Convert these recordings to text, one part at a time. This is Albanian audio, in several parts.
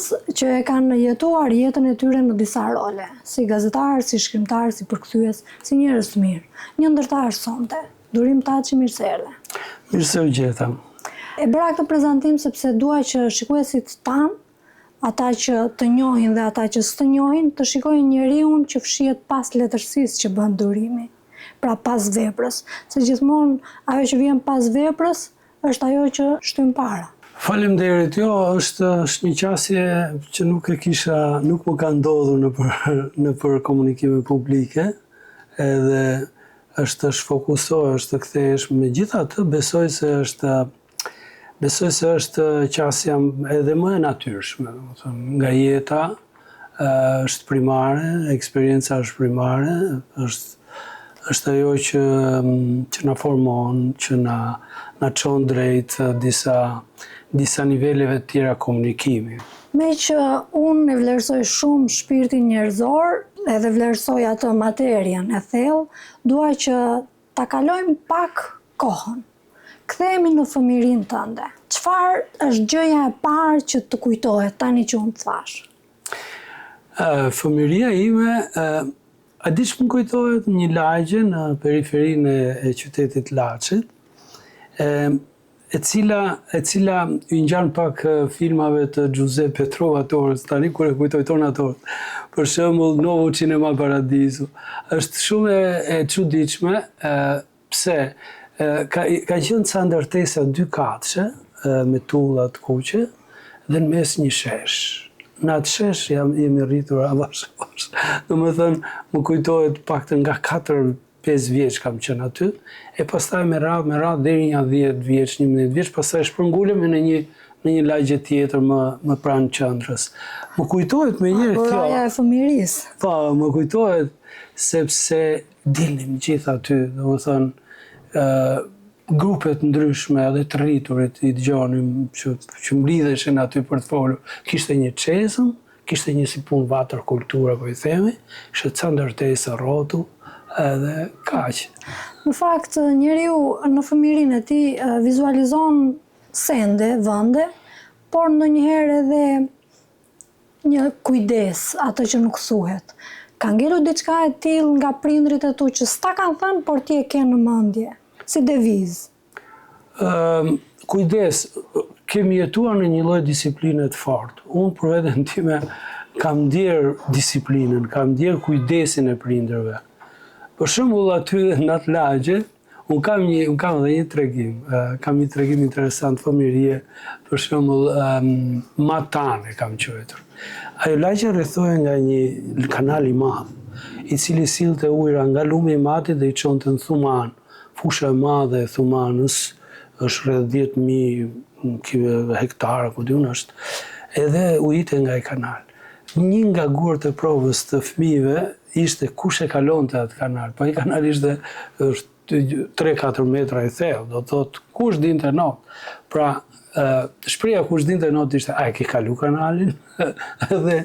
njerëz që e kanë jetuar jetën e tyre në disa role, si gazetar, si shkrimtar, si përkthyes, si njerëz të mirë. Një ndërtar sonte, Durim Taçi, mirë se erdhe. Mirë se u gjeta. E bëra këtë prezantim sepse dua që shikuesit tanë, ata që të njohin dhe ata që s'të njohin, të shikojnë njeriun që fshihet pas letërsisë që bën Durimi. Pra pas veprës, se gjithmonë ajo që vjen pas veprës është ajo që shtyn para. Faleminderit. Jo, është një qasje që nuk më ka ndodhur në për komunikime publike, edhe është shfokusohesh të kthehesh. Megjithatë, besoj se është qasja edhe më e natyrshme, nga jeta është primare, eksperienca është primare, është ajo që na formon, që na çon drejt disa niveleve të tjera komunikimi. Me që unë e vlerësoj shumë shpirtin njerëzor, edhe vlerësoj atë materien e thellë, dua që ta kalojmë pak kohën. Kthehemi në fëmijërinë tënde. Çfarë është gjëja e parë që të kujtohet tani që unë të thash? Fëmijëria ime, a di që më kujtohet një lagje në periferinë e qytetit Laçit, e cila i ngjan pak filmave të Giuseppe Trovatores, tani kur e kujtoj Tornatore. Për shembull, Nuovo Cinema Paradiso. Është shumë e çuditshme, pse ka qenë ca ndërtesa 2 katëshe me tulla të kuqe dhe në mes një shesh. Në atë shesh jemi rritur avash. Domethënë, më kujtohet paktën nga 4-5 vjeç kam qenë aty, e pastaj me radhë deri një 10 vjeç, 11 vjeç, pastaj shpërngulem në një lagje tjetër më pranë qendrës. Më kujtohet me njëherë kjo. Roja e fëmijërisë. Po, më kujtohet sepse dilnim gjithë aty, domethënë grupet ndryshme edhe të rriturit i dëgjonim që mblidheshin aty për të folur. Kishte një çezëm, kishte një si punë vatër kultura, po i themi, kishte ca ndërtesa rrotull, edhe kaq. Në fakt, njeriu në fëmijërinë e tij vizualizon sende, vende, por ndonjëherë edhe një kujdes, atë që nuk thuhet. Ka ngelur diçka e tillë nga prindrit e tu që s'ta kanë thënë, por ti e ke në mendje, si devizë? Kujdes, kemi jetuar në një lloj disipline të fortë. Unë për veten time kam ndier disiplinën, kam ndier kujdesin e prindërve. Për shembull, aty në atë lagje, unë kam edhe një tregim. Kam një tregim interesant fëmijërie, për shembull, Matan e kam quajtur. Ajo lagje rrethohej nga një kanal i madh, i cili sillte ujëra nga lumi i Matit dhe i çonte në Thuman. Fusha e madhe e Thumanës është rreth 10.000 hektarë, ku diun është, edhe ujite nga i kanal. Një nga gurët e provës të fëmijëve ishte kush e kalonte atë kanal, po i kanal ishte 3-4 metra i thellë, do thotë kush dinte not. Pra, shpreha kush dinte not ishte a e ke kalu kanalin, dhe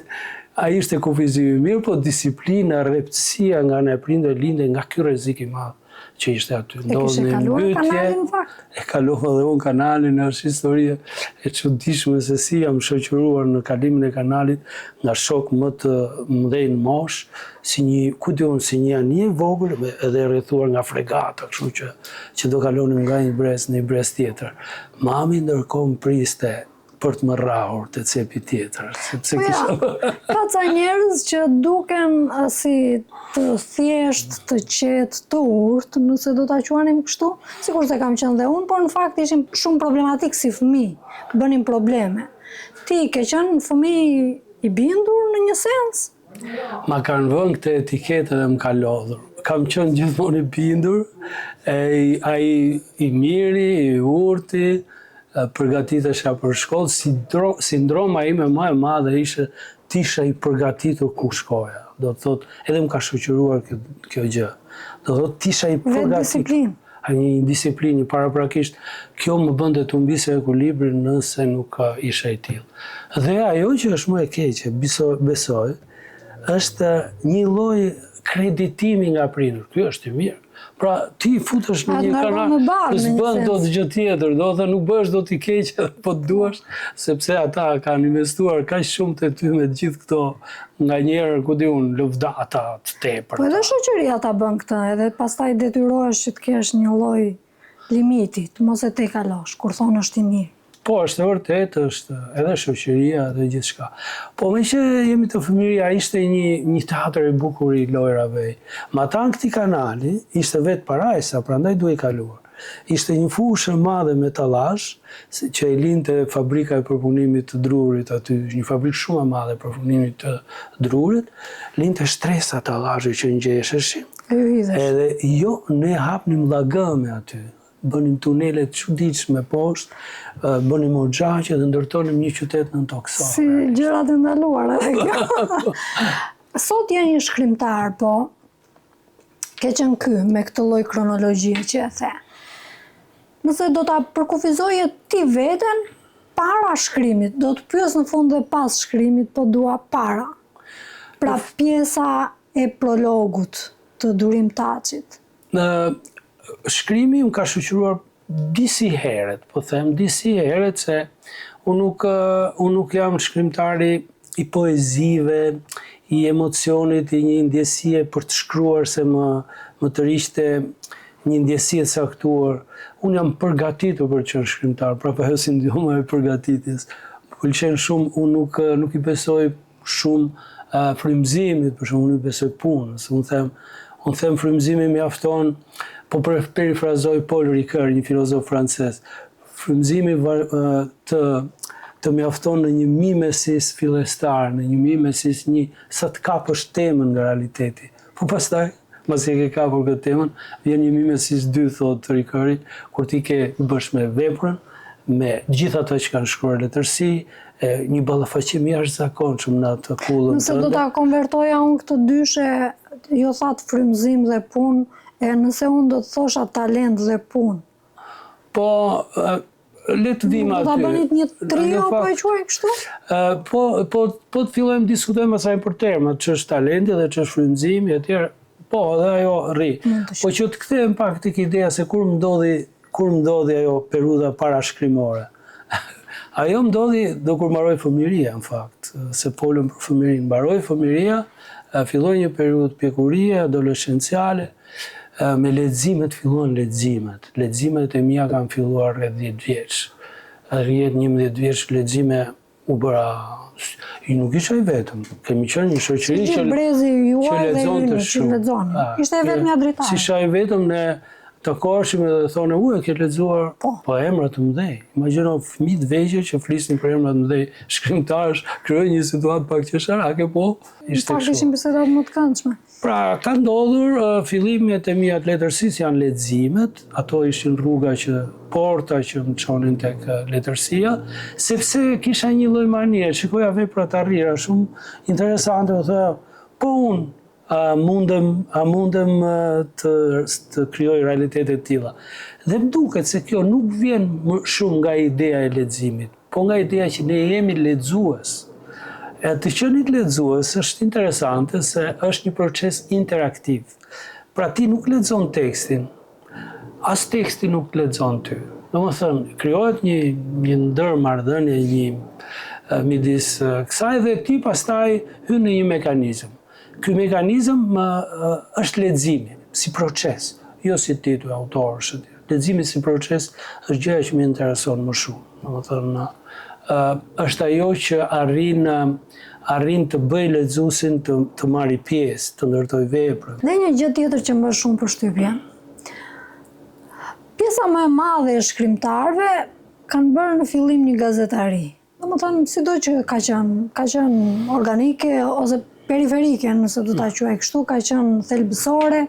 ai ishte kufizimi mirë, po disiplina, rreptësia nga ne prindër linde nga ky rrezik i madh që ishte aty. E kishe kaluar kanalin në fakt? E kalova dhe unë kanalin, është historia e çuditshme se si jam shoqëruar në kalimin e kanalit nga shok më të mëdhenj mosh, si një anije vogël, edhe rrethuar nga fregata, kështu që do kalonim nga një brez në një brez tjetër. Mami ndërkohë më priste për të më rrahur të cepi tjetër. Ka ca njerëz që duken si të thjesht, të qetë, të urtë, nëse do ta quanim kështu, sikur se kam qenë dhe unë, por në fakt ishim shumë problematik si fëmijë, bënim probleme. Ti ke qenë fëmijë i bindur në një sens? Ma kanë vënë këtë etiketë dhe më ka lodhur. Kam qenë gjithmonë i bindur, ai i miri, i urti, përgatitesha për shkollë, sindroma ime më e madhe ishte tisha i përgatitur ku shkoja. Do të thotë, edhe më ka shoqëruar kjo gjë. Do të thotë tisha i përgatitur. Një disiplinë, paraprakisht, kjo më bënte të humbisja ekuilibrin nëse nuk isha i tillë. Dhe ajo që është më e keqe, besoj, është një lloj kreditimi nga prindër. Ky është i mirë. Pra ti futesh në një kanal, s'bën dot gjë tjetër, do të nuk bësh dot i keq po të duash, sepse ata kanë investuar kaq shumë te ty me gjithë këto nganjëherë ku diun lëvdata të tepër. Po edhe shoqëria ta bën këtë, edhe pastaj detyrohesh që të kesh një lloj limiti, të mos e tejkalosh kur thonë është i mirë. Po, është e vërtet, është edhe shoqëria dhe gjithçka. Po me që jemi të fëmijëria, ishte një teatër i bukur i lojrave. Ma ta në këtij kanali, ishte vetë parajsa, prandaj duhej kaluar. Ishte një fushë e madhe me tallazh, që e linte fabrika e përpunimit të drurit aty, një fabrikë shumë e madhe e përpunimit të drurit, linte shtresa tallazhe që ngjesheshin. Edhe jo, ne hapnim llagëme aty. Bënim tunelet çuditshme poshtë, bënim oxhaqe dhe ndërtonim një qytet në toksore. Si gjërat e ndaluara edhe kjo. Sot je një shkrimtar, po ke qenë ky me këtë lloj kronologjie që e the. Nëse do ta përkufizoje ti veten para shkrimit, do të pyes në fund dhe pas shkrimit, po dua para. Pra pjesa e prologut të Durim Taçit. Shkrimi më ka shoqëruar disi herët, po them disi herët se unë nuk jam shkrimtari i poezive, i emocionit, i një ndjesie për të shkruar se më të rishte një ndjesie të saktuar. Unë jam përgatitur për të qenë shkrimtar, pra po si ndjoma e përgatitjes. Më pëlqen shumë, unë nuk i besoj shumë frymëzimit, për shumë unë i besoj punës. Unë them frymëzimi mjafton. Po perifrazoj Paul Ricoeur, një filozof francez. Frymëzimi të mjafton në një mimesis fillestar, në një mimesis sa të kapësh temën nga realiteti. Po pastaj, mas e ke kapur këtë temën, vjen një mimesis 2, thot Ricoeur, kur ti ke bësh me veprën, me gjithë ata që kanë shkruar letërsi, një ballafaqim jashtëzakonshëm në atë kullën. Nëse do ta konvertoja unë këtë dyshe, jo thatë frymëzim dhe punë, nëse unë do të thosha talent dhe punë. Po, le të vim aty. Do ta bënit një trio, po e quaj kështu? Po të fillojmë diskutojmë asaj për termat, që është talenti dhe që është frymëzimi, etj. Po, dhe ajo rri. Po që të kthehem pak tek ideja se kur më ndodhi ajo periudha parashkrimore. Ajo më ndodhi do kur mbaroi fëmijëria, në fakt, se folëm për fëmijërinë. Mbaroi fëmijëria, filloi një periudhë pjekurie, adoleshenciale. Me leximet filluan leximet. Leximet e mia kanë filluar rreth 10 vjeç. Rreth 11 vjeç lexime u bëra. Nuk isha i vetëm. Kemi qenë një shoqëri që brezi juaj dhe yni që lexonin. Ishte e vetmja dritare. Si isha i vetëm ne takoheshim dhe thonë e ke lexuar po emra të mëdhej. Imagjino fëmijë të vegjël që flisnin për emra të mëdhej, shkrimtarësh krijojnë një situatë pak qesharake, po ishte kështu. Ishin biseda më të këndshme. Pra, ka ndodhur fillimet e mia të letërsisë janë leximet, ato ishin porta që më çonin tek letërsia, sepse kisha një lloj manie, shikoja vepra të rrira shumë interesante, u thoya, po unë a mundem të krijoj realitete të tilla. Dhe më duket se kjo nuk vjen më shumë nga ideja e leximit, po nga ideja që ne jemi lexues. E të qenit lexues është interesante se është një proces interaktiv. Pra ti nuk lexon tekstin, as teksti nuk lexon ty. Domethënë, krijohet një ndërmarrëdhënie midis kësaj dhe ti pastaj hyn në një mekanizëm. Ky mekanizëm është leximi, si proces, jo si titull autorësh. Leximi si proces është gjëja që më intereson më shumë. Domethënë, është ajo që arrin të bëj lexuesin të marrë pjesë, të ndërtoj veprën. Dhe një gjë tjetër që më bën shumë përshtypje. Pjesa më e madhe e shkrimtarëve kanë bërë në fillim një gazetari. Domethënë, sido që ka qenë organike ose periferike, nëse do ta quaj kështu, ka qenë thelbësore,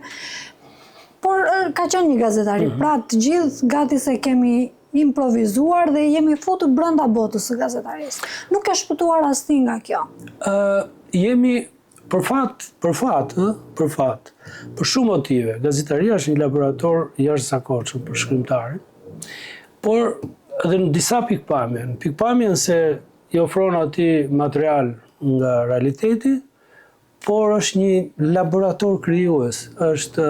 por ka qenë një gazetari. Pra të gjithë gati se kemi improvizuar dhe jemi futur brenda botës së gazetarisë. Nuk ka shpëtuar asnjë nga kjo. Jemi për fat, për shumë motive. Gazetaria është një laborator jashtëzakonshëm për shkrimtarin, por edhe në disa pikpamjen se i ofron atij material nga realiteti, por është një laborator krijues, është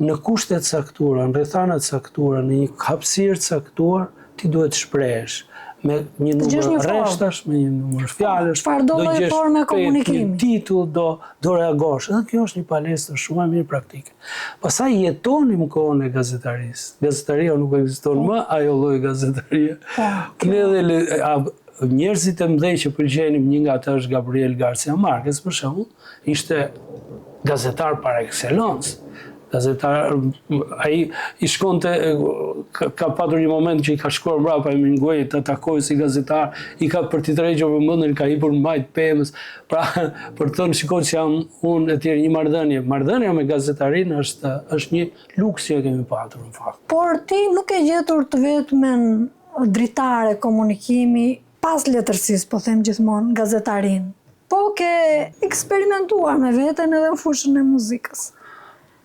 në kushte të caktuara, në rrethana të caktuara, në një hapësirë të caktuar, ti duhet shprehesh me një numër rreshtash, me një numër fjalësh, çfarë do lloj forme komunikimi, titull do reagosh. Edhe kjo është një palestër shumë e mirë praktike. Pastaj jetonim kohën e gazetarisë. Gazetaria nuk ekziston më, ajo lloj gazetarie. Ne edhe njerëzit e mëdhenj që pëlqenim, një nga ata është Gabriel Garcia Marquez për shembull, ishte gazetar par excellence. Gazetar, ai i shkonte, ka patur një moment që i ka shkuar mbrapa Hemingway të takojë si gazetar, i ka për t'i tërhequr vëmendjen, ka hipur majt pemës, pra për të thënë shikoj që jam unë etj, një marrëdhënie. Marrëdhënia me gazetarinë është një luks që e kemi patur në fakt. Por ti nuk e gjetur të vetmen dritare komunikimi pas letërsisë, po them gjithmonë gazetarinë. Po ke eksperimentuar me veten edhe në fushën e muzikës.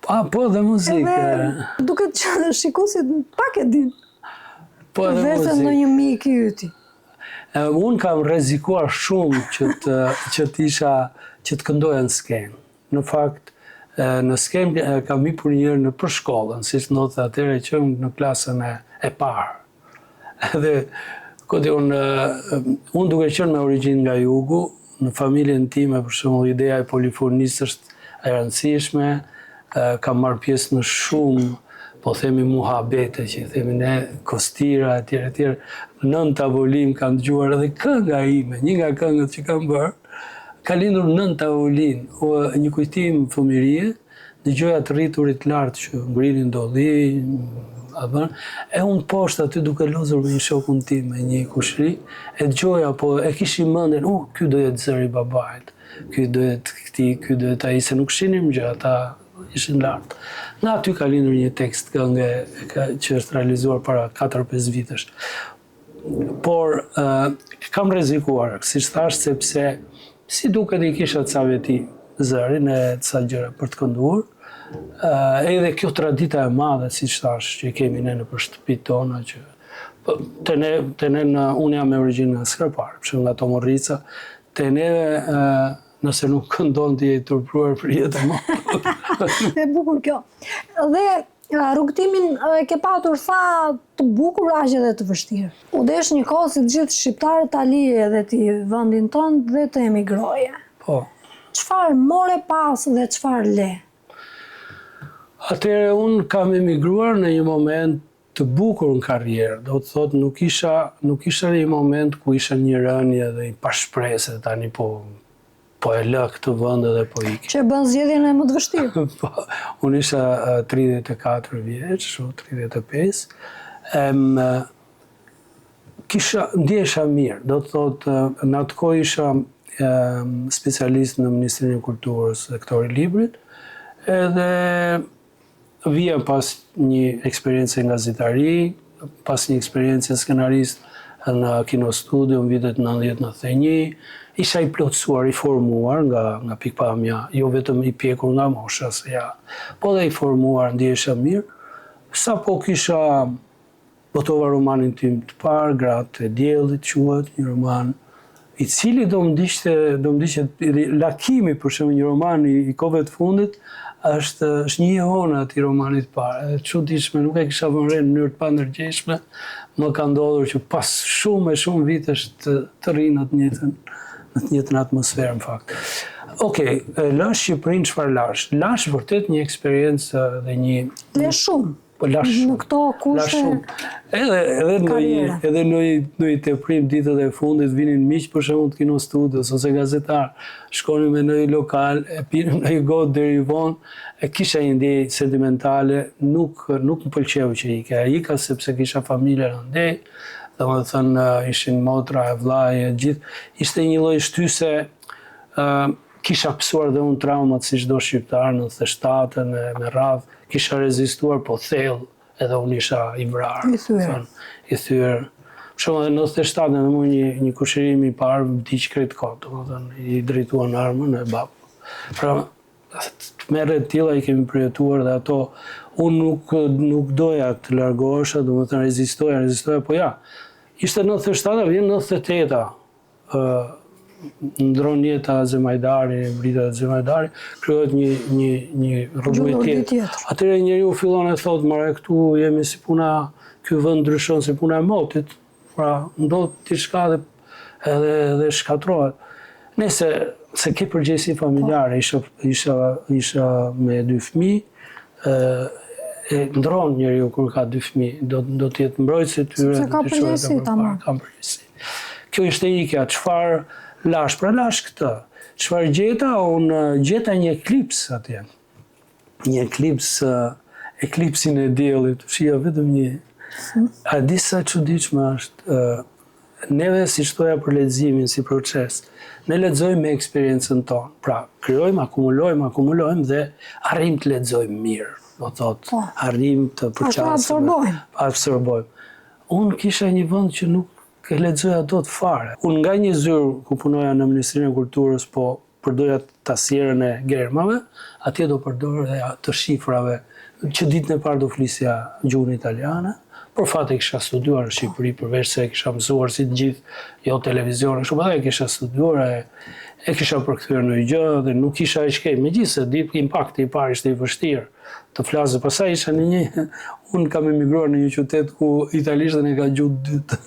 Po dhe muzikë. Duket që shikuesit pak e din. Po dhe muzikë. Vetëm ndonjë mik i yti. Unë kam rrezikuar shumë që të këndoja në skenë. Në fakt, në skenë kam hipur një herë në përshkollën, siç ndodhte atëherë që në klasën e parë. Edhe unë duke qenë me origjinë nga jugu, në familjen time për shembull ideja e polifonisë është e rëndësishme. Kam marrë pjesë në shumë, po themi muhabete, që themi ne, kostira, etj. 9 tavolim kam dëgjuar edhe kënga ime, një nga këngët që kam bërë, ka lindur 9 tavolin, një kujtim fëmirie, dëgjoja të rriturit lartë që ngrinin dolli, e unë poshtë aty duke lozur me një shokun tim, me një kushri, e dëgjoja, po e kishim mendjen, ky do jetë zëri babait, ky do jetë ai, se nuk shinim gjë, ata ishin lartë. Nga aty ka lindur një tekst këngë që është realizuar para 4-5 vitesh. Por kam rrezikuar, siç thash, sepse si duket i kisha ca veti zërin e ca gjëra për të kënduar. Edhe kjo tradita e madhe, siç thash, që kemi ne në shtëpitë tona, që te ne unë jam me origjinë nga Skrapar, për shembull nga Tomorrica, te neve nëse nuk këndon t'i e turpruar për jetën më. E bukur kjo. Dhe rrugtimin ke patur sa të bukur, aq edhe të vështirë. U desh një kohë si të gjithë shqiptarët ta lije edhe ti vendin tënd dhe të emigroje. Po. Çfarë more pas dhe çfarë le? Atëherë unë kam emigruar në një moment të bukur në karrierë. Do të thotë nuk isha një moment ku isha një rënje dhe i pashpresë tani po e lë këtë vend edhe po ik. Që bën zgjedhjen e më të vështirë. Unë isha 34 vjeç, 35. Ndjesha mirë, do të thotë në atë kohë isha specialist në Ministrinë e Kulturës, sektori librit, edhe vija pas një eksperiencë nga gazetari, pas një eksperiencë skenarist në Kino Studio në vitet 90-91, isha i plotësuar, i formuar nga pikpamja, jo vetëm i pjekur nga mosha, po dhe i formuar, ndjesha mirë. Sa po kisha botova romanin tim të parë, Gratë e Diellit quhet, një roman i cili do më diqte Lakimi, për shembull, një roman i kohëve të fundit, është një jehona ati romanit parë. Çuditshme, nuk e kisha vënë re në mënyrë të pandërgjeshme, më ka ndodhur që pas shumë vitesh të ri në të njëjtën atmosferë në fakt. Okej, lash Shqipërinë çfarë lash? Lash vërtet një eksperiencë dhe një... Le shumë. Në këto kushte edhe në i teprim ditët e fundit vinin miq për shembull të Kino Studios ose gazetar, shkonim me në një lokal, e pinim në një gotë deri vonë, e kisha një ndjenjë sentimentale, nuk më pëlqeu që ika sepse kisha familje rëndej, domethënë ishin motra e vllai e gjithë, ishte një lloj shtyse, kisha pësuar dhe unë traumat si çdo shqiptar në 97-ën me radhë, kisha rezistuar, po thellë, edhe unë isha i vrarë. I thyer. Për shembull, në 97-ën me mua një kushërim i parë vdiq krejt kot, domethënë i drejtuan armën e bab. Pra, merret tilla i kemi përjetuar dhe ato unë nuk doja të largohesha, domethënë rezistoja, po ja. Ishte 97-a, vjen 98-a. ndron jeta Zemajdari, vrita Zemajdari, krijohet një rrugë tjetër. Atëherë njeriu fillon e thotë, "Mara këtu jemi si puna, ky vend ndryshon si puna e motit." Pra, ndodh diçka edhe shkatrohet. Nëse se ke përgjegjësi familjare, isha me 2 fëmijë, e ndron njeriu kur ka 2 fëmijë, do të jetë mbrojtësi tyre, ka përgjegjësi tamam. Ka përgjegjësi. Kjo ishte ikja, çfarë lash? Pra lash këtë. Çfarë gjeta? Unë gjeta një eklips atje. Një eklips, eklipsin e diellit, shija vetëm një. A di sa çuditshme është, neve si shtoja për leximin si proces, ne lexojmë me eksperiencën tonë. Pra, krijojmë, akumulojmë dhe arrim të lexojmë mirë. Do thotë, arrim të përqasëm. Absorbojmë. Unë kisha një vend që nuk e lexoja dot fare. Unë nga një zyrë ku punoja në Ministrinë e Kulturës, po përdoja tasierën e germave, atje do përdoja të shifrave, që ditën e parë do flisja gjuhën italiane. Por fat e kisha studiuar në Shqipëri, përveç se e kisha mësuar si të gjithë, jo televizion, shumë edhe e kisha studiuar, e kisha përkthyer në gjë dhe nuk kisha e shkej. Megjithëse impakti i parë ishte i vështirë të flasë. Pastaj isha unë kam emigruar në një qytet ku italishtën e ka gjuhë dytë,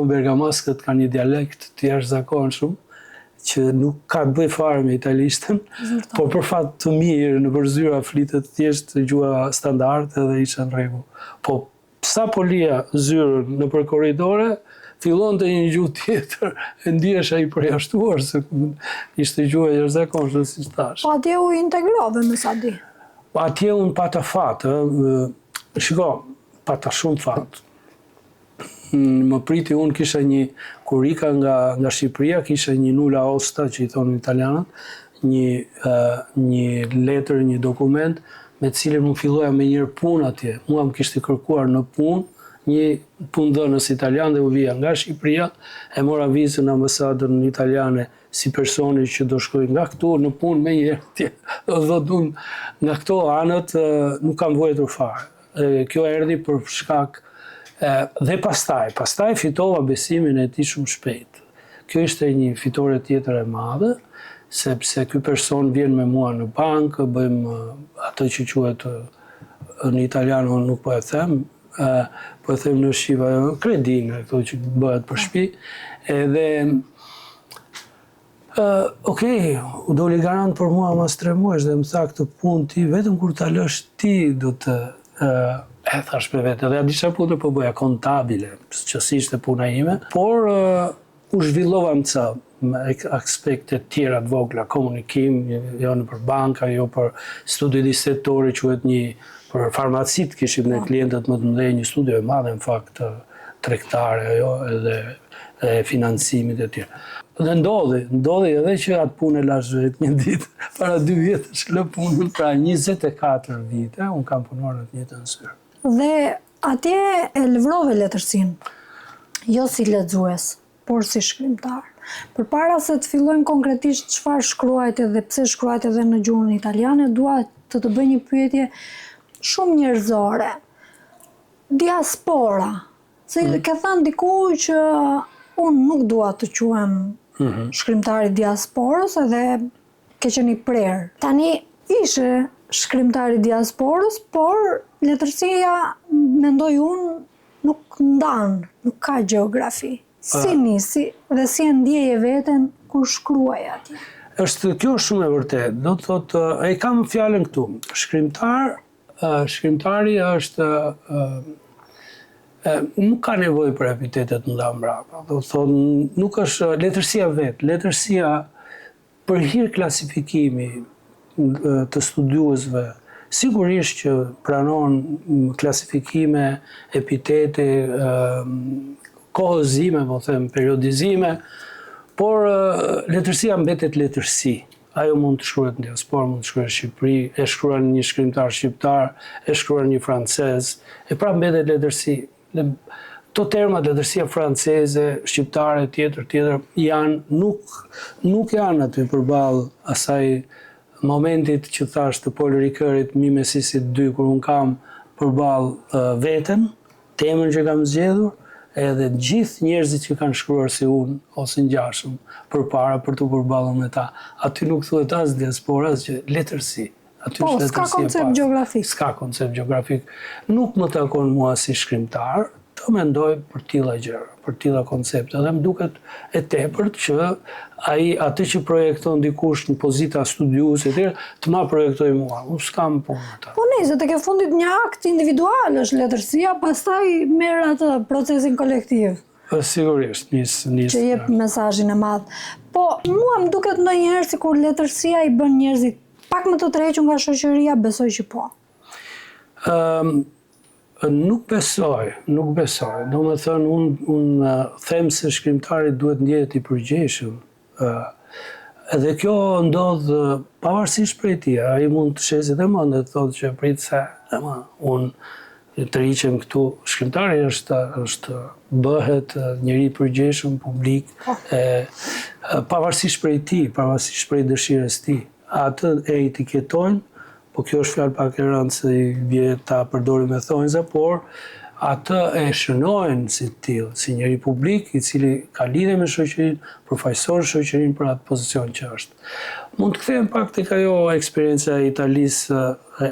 bergamaskët kanë një dialekt të jashtëzakonshëm që nuk ka të bëj fare me italishtën, por për fat të mirë në përzyra flitet thjesht gjuha standarde dhe isha në rregull. Po sa po lija zyrën në për korridore, fillon të një gjuhë tjetër, e ndihesha i përjashtuar se ishte gjuha e jashtëzakonshme si thash. Po atje u integrove me sa di. Atje unë pata fat, shiko, pata shumë fat. Më priti unë kisha kur ika nga Shqipëria, kisha një nulla osta që i thonë italianët, një letër, një dokument, me cilin më filloja me njërë punë atje. Mua më kishte kërkuar në punë, një punëdhënës italian dhe u vija nga Shqipëria, e mora vizën në ambasadën italiane si personi që do shkoj nga këtu në punë me njërë tje. Nga këto anët nuk kam vojtur fare. Kjo erdhi për shkak dhe pastaj fitova besimin e tij shumë shpejt. Kjo ishte një fitore tjetër e madhe, sepse ky person vjen me mua në bankë, bëjmë atë që quhet në italian, unë nuk po e them, po e them në shqipa, kredinë, këto që bëhet për shtëpi, edhe okej, u doli garant për mua mas 3 muaj dhe më tha këtë punë ti, vetëm kur ta lësh ti do të e thash për vete, dhe a disha punë po bëja kontabile, që si ishte puna ime, por u zhvillova me aspekte tjera të vogla, komunikim, jo në për banka, jo për studi disetori, quhet një për farmacit, kishim në klientët më të mëdhenj, një studio e madhe në fakt tregtare, jo, edhe financimit e tjera. Dhe ndodhi edhe që atë punë e lash vetë një ditë, para 2 vjetësh lë punën, pra 24 vite, unë kam punuar në të njëjtën zyrë. Dhe atje e livrove letërsinë, jo si lexues, por si shkrimtar. Përpara se të fillojmë konkretisht çfarë shkruajte dhe pse shkruajte edhe në gjuhën italiane, dua të bëj një pyetje shumë njerëzore. Diaspora. Se ke thënë diku që unë nuk dua të quhem shkrimtari diasporës edhe ke qenë i prerë. Tani ishe shkrimtari diasporës, por letërsia, mendoj unë, nuk ndanë, nuk ka gjeografi. Si nisi dhe si e ndjeje veten kur shkruaj atje? Kjo është shumë e vërtet. Do të thotë, e kam fjalën këtu. Shkrimtari është nuk ka nevojë për epitetet nda mbrapa. Do të thotë, nuk është letërsia vetë. Letërsia për hir klasifikimi të studiuesve, sigurisht që pranon klasifikime, epitete, kohëzime, po them, periodizime, por letërsia mbetet letërsi. Ajo mund të shkruhet në diasporë, mund të shkruhet në Shqipëri, e shkruan një shkrimtar shqiptar, e shkruan një francez, e pra mbetet letërsi. Këto terma, letërsia franceze, shqiptare, tjetër, nuk janë aty përballë asaj momentit që thash të Paul Ricoeurit, Mimesisit 2, kur unë kam përballë veten, temën që kam zgjedhur, edhe gjithë njerëzit që kanë shkruar si unë ose ngjashëm përpara për të përballur me ta. Aty nuk thuhet as diaspora, as që letërsi. Po, s'ka koncept gjeografik. S'ka koncept gjeografik. Nuk më takon mua si shkrimtar të mendoj për tilla gjëra, për tilla koncepte. Dhe më duket e tepërt që atë që projekton dikush në pozita studiuese etj, të ma projektoj mua. Unë s'kam punë ata. Po niset tek e fundit një akt individual është letërsia, pastaj merr atë procesin kolektiv. Sigurisht, nis. Që jep mesazhin e madh. Po, mua më duket ndonjëherë sikur letërsia i bën njerëzit pak më të tërhequr nga shoqëria, besoj që po. Nuk besoj. Do me thënë, unë them se shkrimtari duhet ndjehet i përgjegjshëm. Edhe kjo ndodh pavarësisht prej tij. Ai mund të shesë dhe mund të thotë që prit se unë të riqem këtu. Shkrimtari është bëhet njëri i përgjegjshëm publik, pavarësisht prej tij, pavarësisht prej dëshirës tij. Atë e etiketojnë, po kjo është fjalë pak e rëndë se i vje ta përdorim me thonjza, por atë e shënojnë si tillë, si njëri publik i cili ka lidhje me shoqërinë, përfaqëson shoqërinë për atë pozicion që është. Mund të kthehem pak tek ajo eksperjenca e Italisë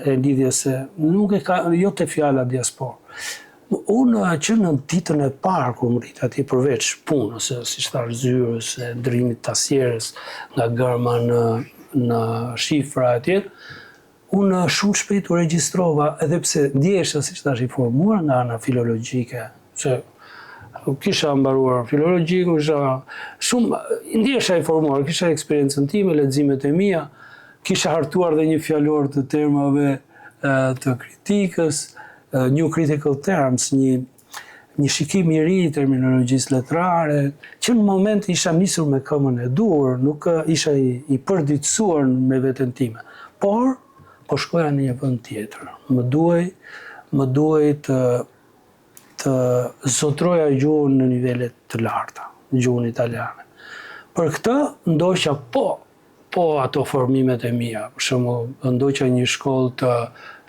e lidhjes se nuk e ka jo te fjala diasporë. Unë që në ditën e parë kur më rit atje përveç punës, siç thash zyrës, ndrimit tasierës nga gërma në shifra atje, unë shumë shpejt u regjistrova, edhe pse ndjesha, siç thash, i formuar nga ana filologjike, se kisha mbaruar filologjikun, ndjesha i formuar, kisha eksperiencën time, leximet e mia, kisha hartuar dhe një fjalor të termave të kritikës, New Critical Terms, një shikim i ri i terminologjisë letrare, që në moment isha nisur me këmbën e dur, nuk isha i përditësuar me veten time. Por po shkoja në një vend tjetër. Më duhej të zotroja gjuhën në nivele të larta, gjuhën italiane. Për këtë ndoqa po ato formimet e mia. Për shembull, ndoqa një shkollë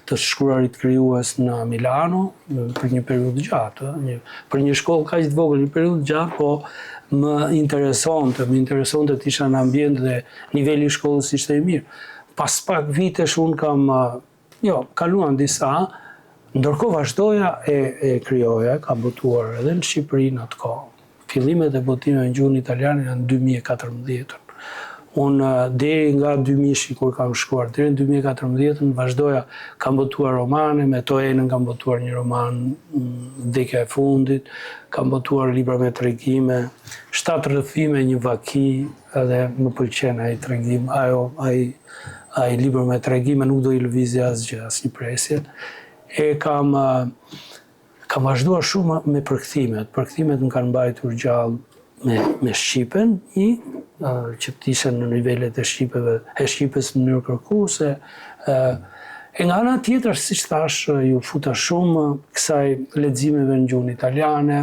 të shkruarit krijues në Milano për një periudhë gjatë, për një shkollë kaq të vogël, një periudhë gjatë, po më interesonte të isha në ambient dhe niveli i shkollës ishte i mirë. Pas pak vitesh unë kaluan disa, ndërkohë vazhdoja e krijoja, kam botuar edhe në Shqipëri në atë kohë. Fillimet e botimeve në gjuhën italiane janë 2014. Unë deri nga 2000 kur kam shkuar, deri në 2014 vazhdoja, kam botuar romane, me Toenën kam botuar një roman, Vdekja e fundit, kam botuar libra me tregime, 7 rrëfime, një vaki, edhe më pëlqen ai tregim, ai libër me tregime nuk do i lëvizja asgjë, asnjë presje. Kam vazhduar shumë me përkthimet. Përkthimet më kanë mbajtur gjallë me shqipen, që të ishen në nivelet e shqipes në mënyrë kërkuese. E nga ana tjetër, siç thash, ju futa shumë kësaj leximeve në gjuhën italiane,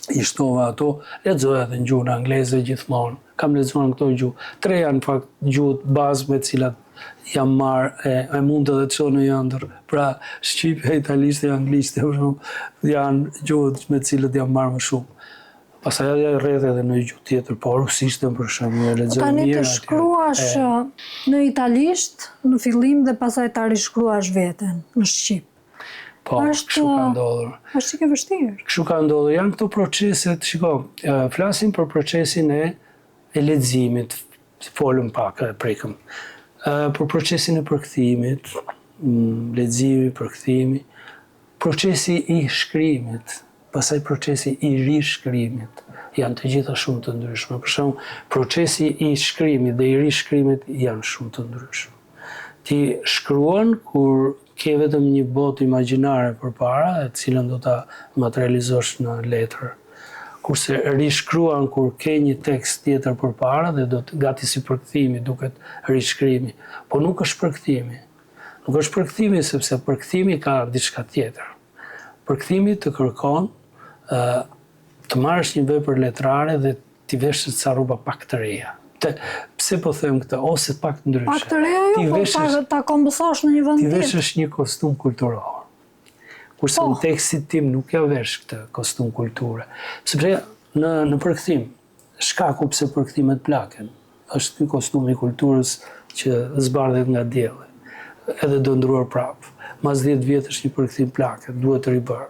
i shtova ato, lexoja edhe në gjuhën angleze gjithmonë. Kam lexuar në këto gjuhë. 3 janë në fakt gjuhët bazë me të cilat jam marrë, e mund edhe të shoh në ëndër. Pra, shqipe, italisht e anglisht janë gjuhët me të cilët jam marrë më shumë. Pastaj rreth edhe në gjuhë tjetër, po rusishtën për shembull, lexoj mirë. Tani të shkruash në italisht në fillim dhe pastaj ta rishkruash veten në shqip. Po, kështu ka ndodhur. Është çike vështirë. Kështu ka ndodhur. Janë këto proceset, shiko, flasim për procesin e leximit, folëm pak e prekëm. Për procesin e përkthimit, leximi, përkthimi, procesi i shkrimit, pastaj procesi i rishkrimit, janë të gjitha shumë të ndryshme. Për shembull, procesi i shkrimit dhe i rishkrimit janë shumë të ndryshme. Ti shkruan kur ke vetëm një botë imagjinare përpara, e cilën do ta materializosh në letër. Kurse rishkruan kur ke një tekst tjetër përpara dhe do të gati si përkthimi, duket rishkrimi, po nuk është përkthimi. Nuk është përkthimi sepse përkthimi ka diçka tjetër. Përkthimi të kërkon të marrësh një vepër letrare dhe t'i vesh ca rroba pak të reja. Pse po them këtë, ose pak të ndryshe. Pak të reja jo, po ta kombësosh në një vend tjetër. Ti tjetër. veshësh një kostum kulturor. Kurse në tekstit tim nuk ja vesh këtë kostum kulture. Sepse në përkthim, shkaku pse përkthimet plaken, është ky kostumi kulturës që zbardhet nga dielli, edhe do ndruar prapë. Mas 10 vjetë është një përkthim plaket, duhet të ribërë.